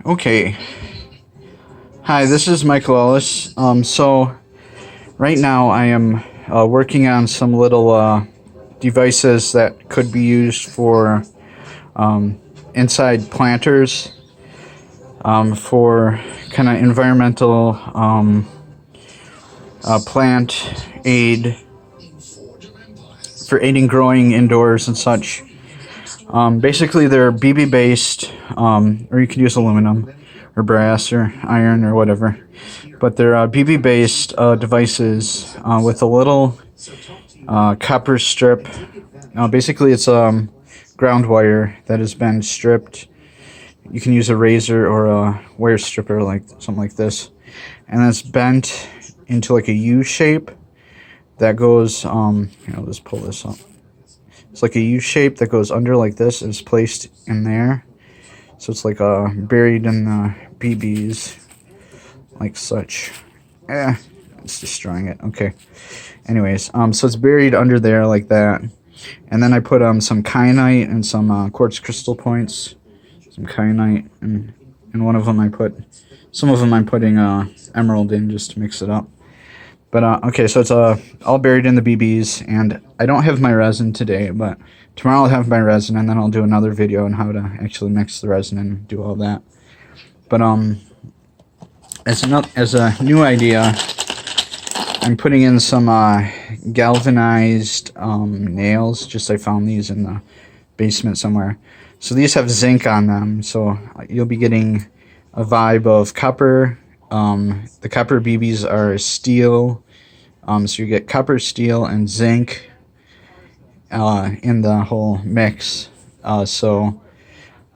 Okay. Hi, this is Michael Ellis. So right now I am working on some little devices that could be used for inside planters for kind of environmental plant aid for aiding growing indoors and such. Basically, they're BB based, or you could use aluminum or brass or iron or whatever. But they're BB based devices with a little copper strip. Basically, it's ground wire that has been stripped. You can use a razor or a wire stripper, like something like this, and it's bent into like a U shape that goes. Let's pull this up. It's like a U shape that goes under like this and is placed in there. So it's like buried in the BBs, like such. It's destroying it. Okay. Anyways, so it's buried under there like that. And then I put some kyanite and some quartz crystal points. Some kyanite and one of them some of them I'm putting emerald in just to mix it up. But okay, so it's all buried in the BBs, and I don't have my resin today, but tomorrow I'll have my resin, and then I'll do another video on how to actually mix the resin and do all that. But as a new idea, I'm putting in some galvanized nails. Just I found these in the basement somewhere. So these have zinc on them, so you'll be getting a vibe of copper. The copper BBs are steel, so you get copper, steel, and zinc in the whole mix. So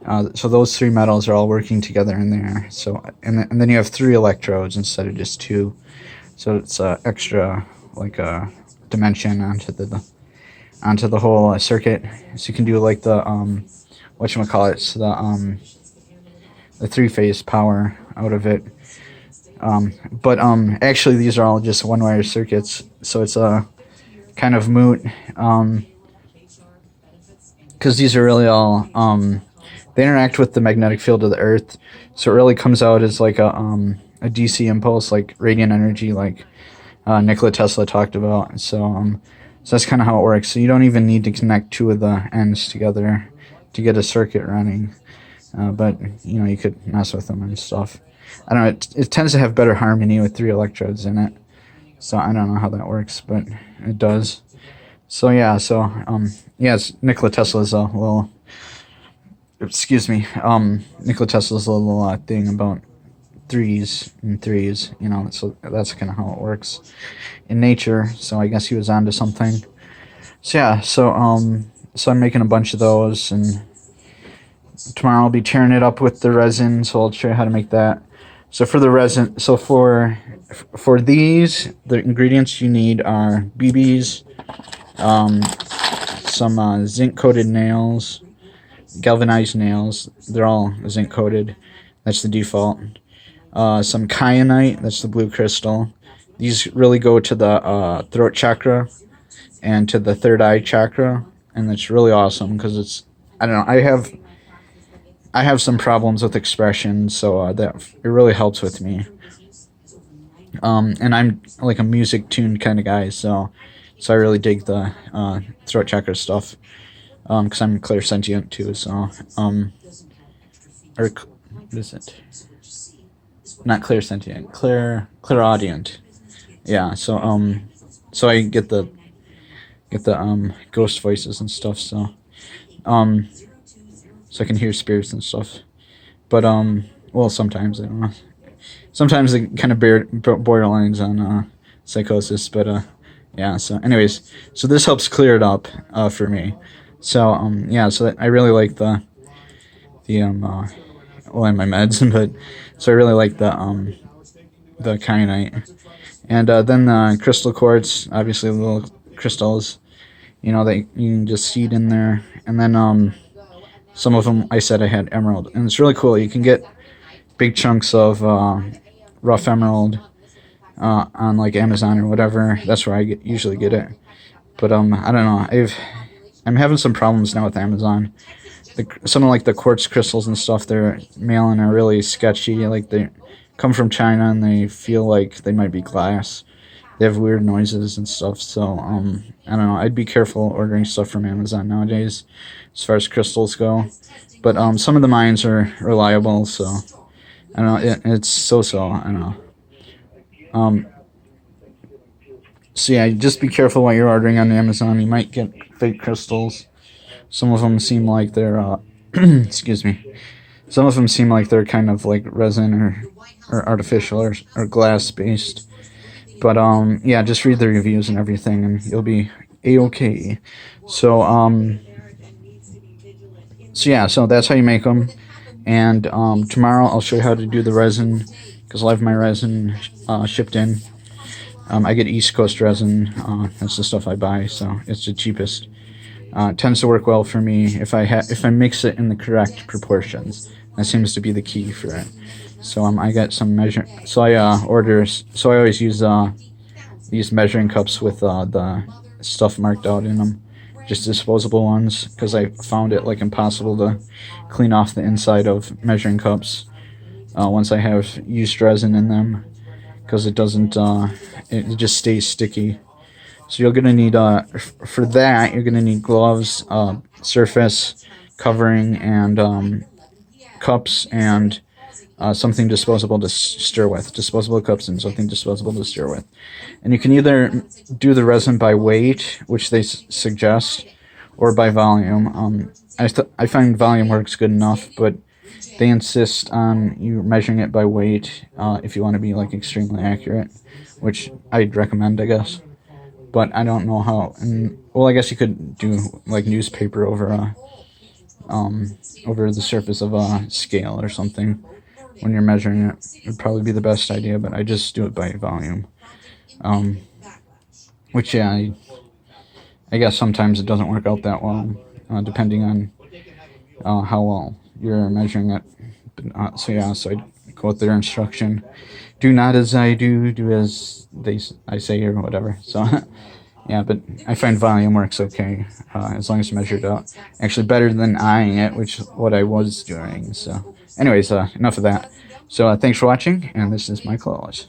those three metals are all working together in there. So and then you have 3 electrodes instead of just 2. So it's extra like a dimension onto the whole circuit. So you can do like the whatchamacallit, so the 3-phase power out of it. But actually these are all just one-wire circuits, so it's kind of moot, because these are really all they interact with the magnetic field of the earth, so it really comes out as like a DC impulse, like radiant energy, like Nikola Tesla talked about. So that's kind of how it works. So you don't even need to connect 2 of the ends together to get a circuit running, but you could mess with them and stuff. I don't know, it tends to have better harmony with 3 electrodes in it. So I don't know how that works, but it does. So yeah, Nikola Tesla's a little, Nikola Tesla's a little thing about 3s and 3s, so that's kind of how it works in nature. So I guess he was onto something. So yeah, so I'm making a bunch of those, and tomorrow I'll be tearing it up with the resin, so I'll show you how to make that. So for the resin, for these, the ingredients you need are BBs, some zinc-coated nails, galvanized nails. They're all zinc-coated. That's the default. Some kyanite. That's the blue crystal. These really go to the throat chakra and to the third eye chakra, and that's really awesome because it's, I don't know, I have some problems with expression, so that it really helps with me. And I'm like a music tuned kind of guy, so I really dig the throat chakra stuff, because I'm clairsentient too. So or what is it? Not clairsentient, clairaudient. Yeah. So I get the ghost voices and stuff. So I can hear spirits and stuff. But well, sometimes I don't know. Sometimes they kind of borderlines on psychosis, but yeah. So anyways, so this helps clear it up for me. So yeah. So I really like the well, in my meds, but so I really like the kyanite, and then the crystal quartz, obviously little crystals, that you can just seed in there, and then some of them I said I had emerald, and it's really cool. You can get big chunks of rough emerald on like Amazon or whatever. That's where I usually get it. But I don't know. I'm having some problems now with Amazon some of like the quartz crystals and stuff they're mailing are really sketchy. Like they come from China and they feel like they might be glass. They have weird noises and stuff. So I don't know. I'd be careful ordering stuff from Amazon nowadays, as far as crystals go. But some of the mines are reliable. So I don't know. It's so. I don't know. So yeah, just be careful while you're ordering on Amazon. You might get fake crystals. Some of them seem like they're excuse me. Some of them seem like they're kind of like resin or artificial or glass based. But yeah, just read the reviews and everything, and you'll be a-okay. So so yeah, so that's how you make them. And tomorrow I'll show you how to do the resin, because I'll have my resin shipped in. I get East Coast resin. That's the stuff I buy, so it's the cheapest. It tends to work well for me if I mix it in the correct proportions. That seems to be the key for it. So I got some measure. So I So I always use these measuring cups with the stuff marked out in them, just disposable ones, because I found it like impossible to clean off the inside of measuring cups once I have used resin in them, because it doesn't. It just stays sticky. So you're gonna need for that you're gonna need gloves, surface covering, and cups, and something disposable to stir with. Disposable cups and something disposable to stir with. And you can either do the resin by weight, which they suggest, or by volume. I find volume works good enough, but they insist on you measuring it by weight if you want to be like extremely accurate, which I'd recommend, I guess. But I don't know how. Well, I guess you could do like newspaper over the surface of a scale or something when you're measuring it. Would probably be the best idea, but I just do it by volume. Which yeah, I guess sometimes it doesn't work out that well, depending on how well you're measuring it. But, so yeah, so I go with their instruction. Do not as I do, do as I say, or whatever. So yeah, but I find volume works okay as long as measured out. Actually, better than eyeing it, which is what I was doing. So anyways, enough of that. So thanks for watching, and this is my close.